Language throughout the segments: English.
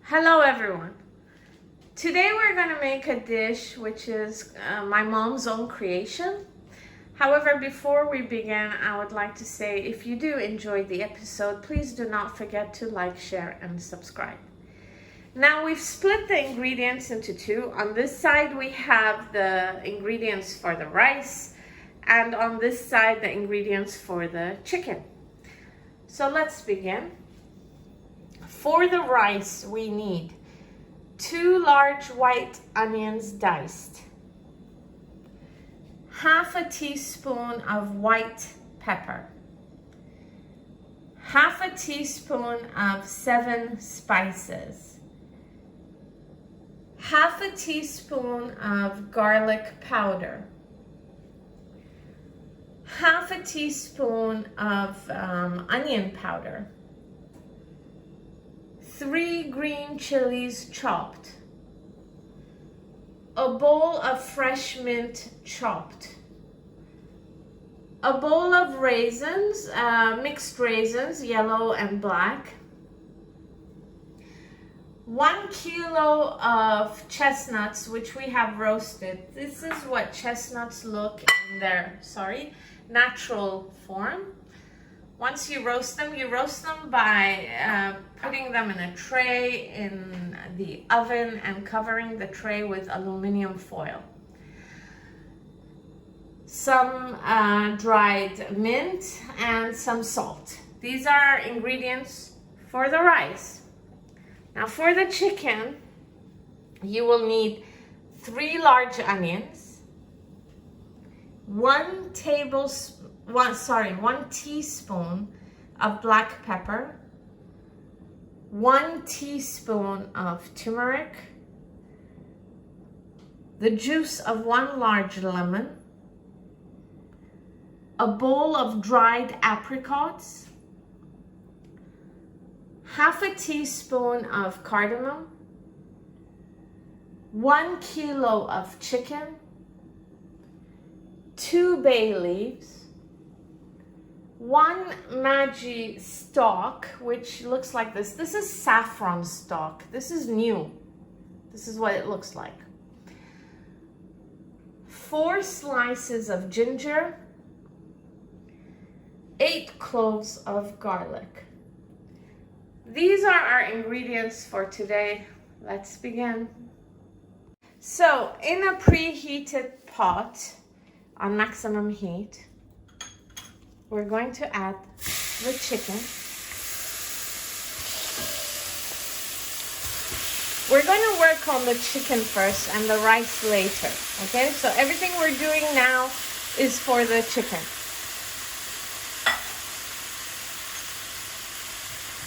Hello everyone. Today we're going to make a dish which is my mom's own creation. However, before we begin, I would like to say if you do enjoy the episode, please do not forget to like, share, and subscribe. Now we've split the ingredients into two. On this side we have the ingredients for the rice, and on this side the ingredients for the chicken. So let's begin. For the rice, we need 2 large white onions diced, half a teaspoon of white pepper, half a teaspoon of 7 spices, half a teaspoon of garlic powder, half a teaspoon of onion powder, 3 green chilies chopped, a bowl of fresh mint chopped, a bowl of raisins, mixed raisins, yellow and black, 1 kilo of chestnuts, which we have roasted. This is what chestnuts look in their, natural form. Once you roast them by putting them in a tray in the oven and covering the tray with aluminum foil. Some dried mint and some salt. These are our ingredients for the rice. Now for the chicken, you will need 3 large onions, 1 teaspoon of black pepper, 1 teaspoon of turmeric, the juice of 1 large lemon, a bowl of dried apricots, half a teaspoon of cardamom, 1 kilo of chicken, 2 bay leaves, 1 maggi stalk, which looks like this. This is saffron stalk. This is new. This is what it looks like. 4 slices of ginger, 8 cloves of garlic. These are our ingredients for today. Let's begin. So, in a preheated pot on maximum heat, we're going to add the chicken. We're going to work on the chicken first and the rice later, okay? So everything we're doing now is for the chicken.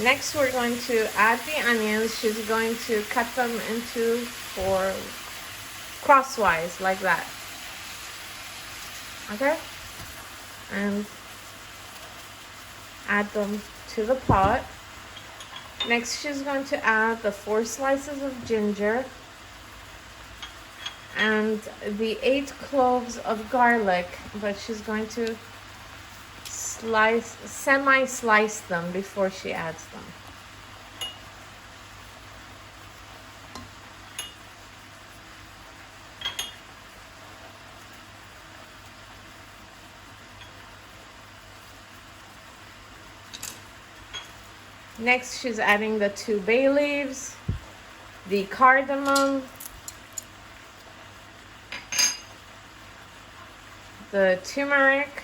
Next, we're going to add the onions. She's going to cut them into 4 crosswise, like that. Okay? And add them to the pot. Next, she's going to add the 4 slices of ginger and the 8 cloves of garlic, but she's going to semi-slice them before she adds them. Next, she's adding the 2 bay leaves, the cardamom, the turmeric,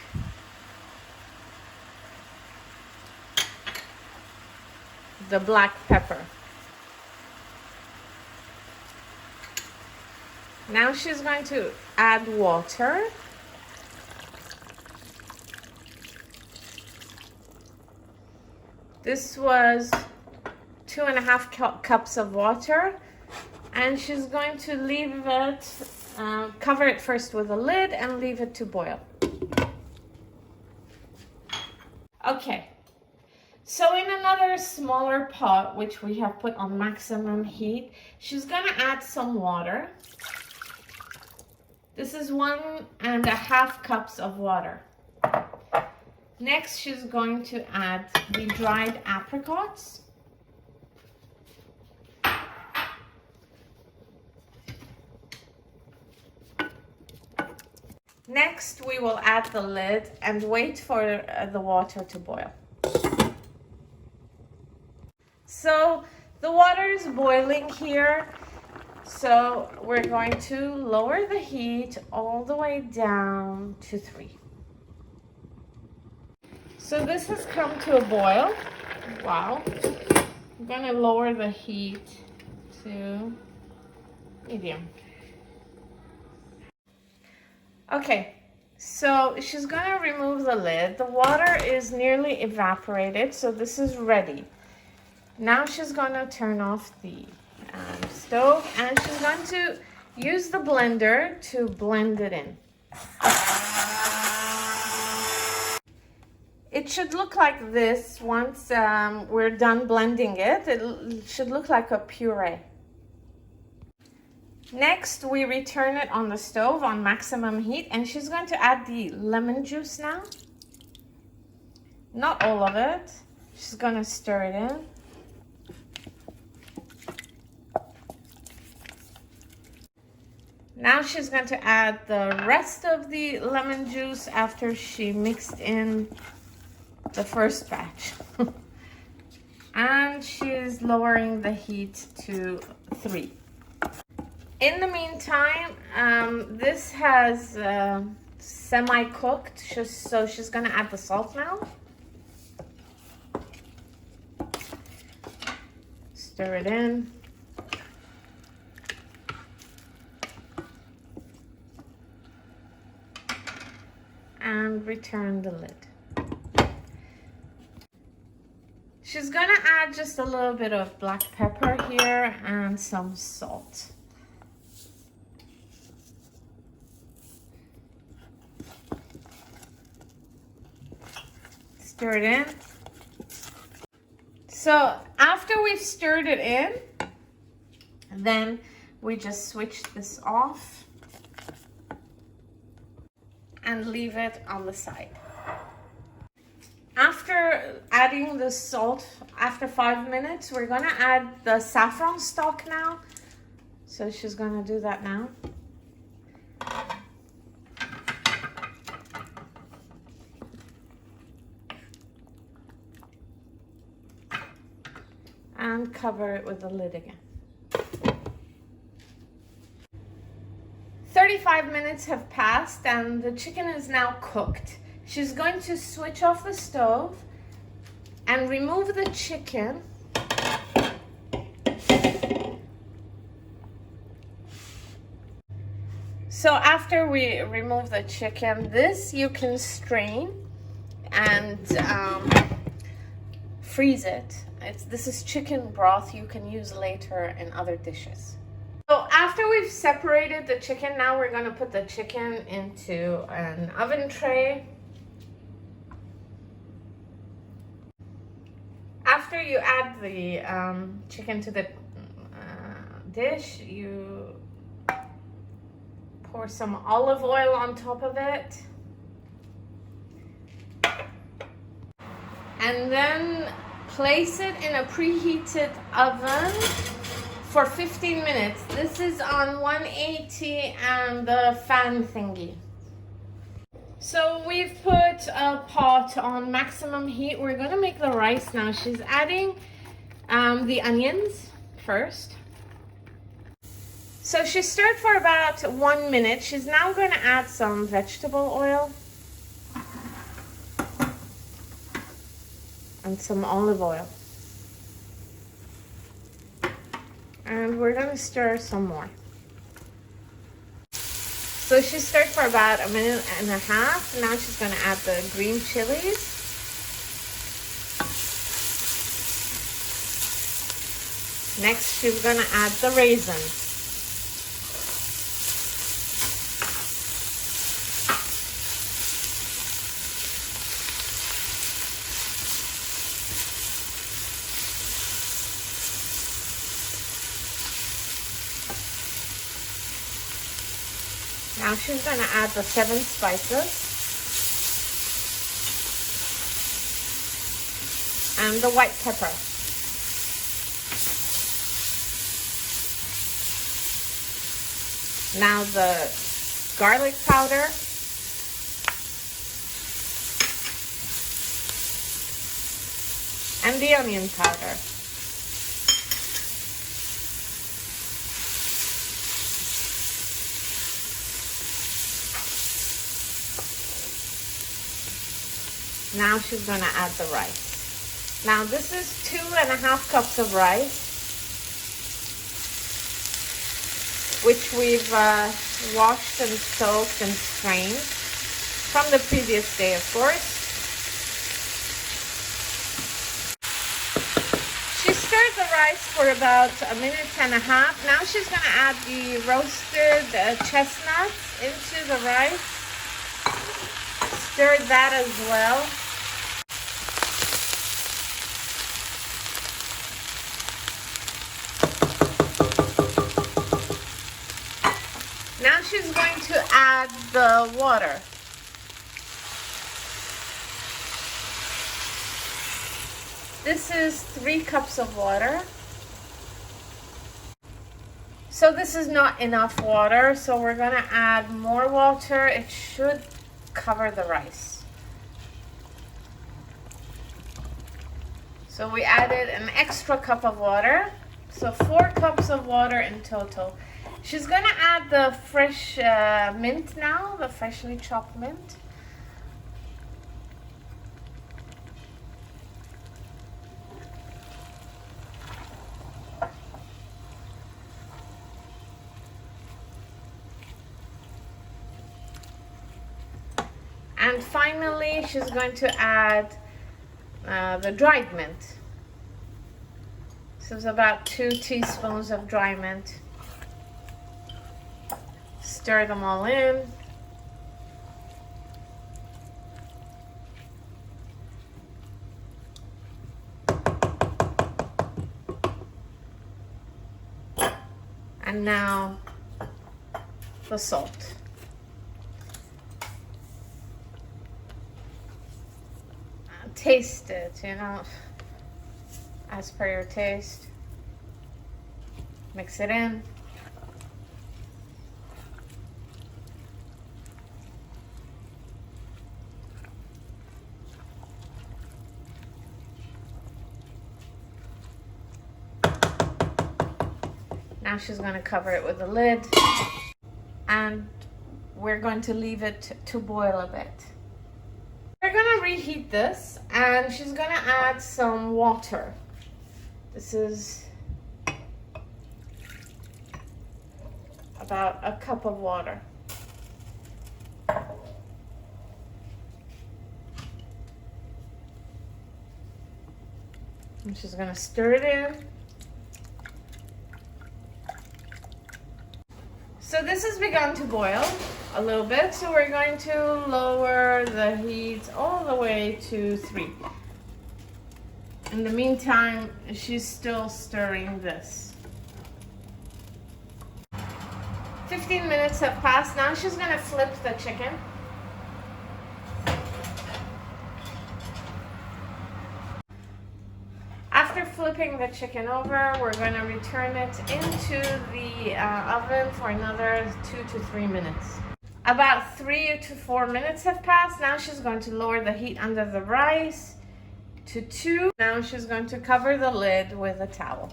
the black pepper. Now she's going to add water. This was 2.5 cups of water, and she's going to leave it, cover it first with a lid and leave it to boil. Okay, so in another smaller pot, which we have put on maximum heat, she's going to add some water. This is 1.5 cups of water. Next, she's going to add the dried apricots. Next, we will add the lid and wait for the water to boil. So the water is boiling here. So we're going to lower the heat all the way down to 3. So this has come to a boil. Wow. I'm going to lower the heat to medium. Okay, so she's going to remove the lid. The water is nearly evaporated, so this is ready. Now she's going to turn off the stove, and she's going to use the blender to blend it in. It should look like this once we're done blending it. It should look like a puree. Next, we return it on the stove on maximum heat, and she's going to add the lemon juice now. Not all of it. She's going to stir it in. Now she's going to add the rest of the lemon juice after she mixed in the first batch. And she's lowering the heat to 3. In the meantime, this has semi-cooked, so she's going to add the salt now. Stir it in. And return the lid. She's gonna add just a little bit of black pepper here and some salt. Stir it in. So after we've stirred it in, then we just switch this off and leave it on the side. After adding the salt, after 5 minutes, we're gonna add the saffron stock now. So she's gonna do that now. And cover it with the lid again. 35 minutes have passed and the chicken is now cooked. She's going to switch off the stove and remove the chicken. So after we remove the chicken, this you can strain and freeze it. This is chicken broth you can use later in other dishes. So after we've separated the chicken, now we're going to put the chicken into an oven tray. After you add the chicken to the dish, you pour some olive oil on top of it. And then place it in a preheated oven for 15 minutes. This is on 180 and the fan thingy. So we've put a pot on maximum heat. We're gonna make the rice now. She's adding the onions first. So she stirred for about 1 minute. She's now gonna add some vegetable oil and some olive oil. And we're gonna stir some more. So she stirred for about 1.5 minutes. Now she's gonna add the green chilies. Next, she's gonna add the raisins. Now she's going to add the 7 spices and the white pepper. Now the garlic powder and the onion powder. Now she's going to add the rice. Now this is 2.5 cups of rice, which we've washed and soaked and strained from the previous day, of course. She stirred the rice for about 1.5 minutes. Now she's going to add the roasted chestnuts into the rice. Stir that as well. Now she's going to add the water. This is 3 cups of water. So this is not enough water, so we're going to add more water. It should cover the rice. So we added an extra cup of water. So 4 cups of water in total. She's going to add the fresh mint now, the freshly chopped mint. And finally, she's going to add the dried mint. This is about 2 teaspoons of dry mint. Stir them all in. And now the salt. Taste it, as per your taste. Mix it in. Now she's going to cover it with a lid, and we're going to leave it to boil a bit. We're going to reheat this, and she's going to add some water. This is about a cup of water. And she's going to stir it in. So this has begun to boil a little bit, so we're going to lower the heat all the way to 3. In the meantime, she's still stirring this. 15 minutes have passed. Now she's going to flip the chicken. After flipping the chicken over, we're going to return it into the oven for another 2 to 3 minutes. About 3 to 4 minutes have passed. Now she's going to lower the heat under the rice to 2. Now she's going to cover the lid with a towel.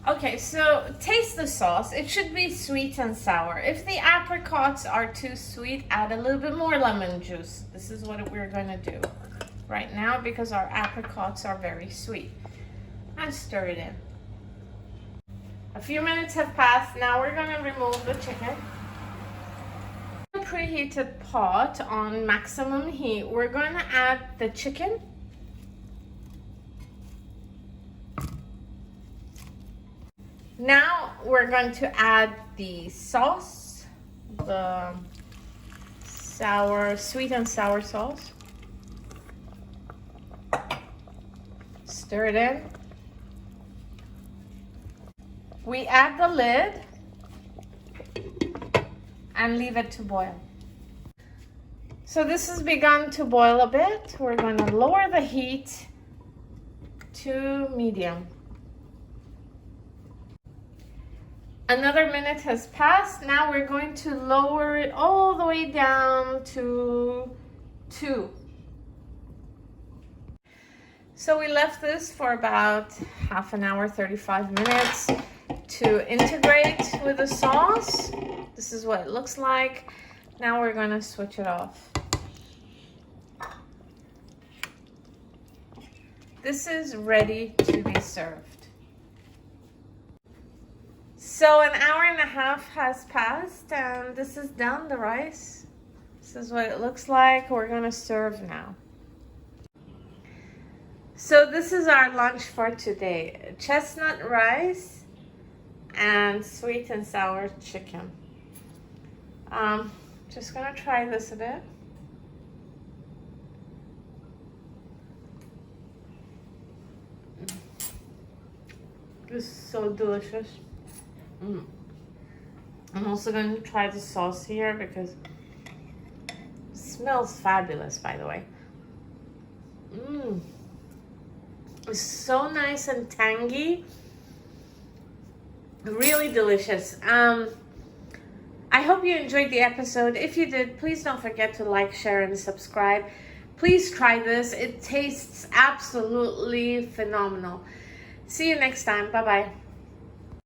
Okay, so taste the sauce. It should be sweet and sour. If the apricots are too sweet, add a little bit more lemon juice. This is what we're going to do right now because our apricots are very sweet. And stir it in. A few minutes have passed. Now we're going to remove the chicken. Preheated pot on maximum heat. We're going to add the chicken. Now we're going to add the sauce, the sweet and sour sauce. Stir it in. We add the lid and leave it to boil. So this has begun to boil a bit. We're going to lower the heat to medium. Another minute has passed. Now we're going to lower it all the way down to 2. So we left this for about half an hour, 35 minutes to integrate with the sauce. This is what it looks like. Now we're gonna switch it off. This is ready to be served. So an hour and a half has passed and this is done, the rice. This is what it looks like. We're gonna serve now. So this is our lunch for today. Chestnut rice and sweet and sour chicken. Just gonna try this a bit. It's so delicious. I'm also going to try the sauce here because it smells fabulous, by the way. It's so nice and tangy. Really delicious. I hope you enjoyed the episode. If you did, please don't forget to like, share, and subscribe. Please try this. It tastes absolutely phenomenal. See you next time. Bye-bye.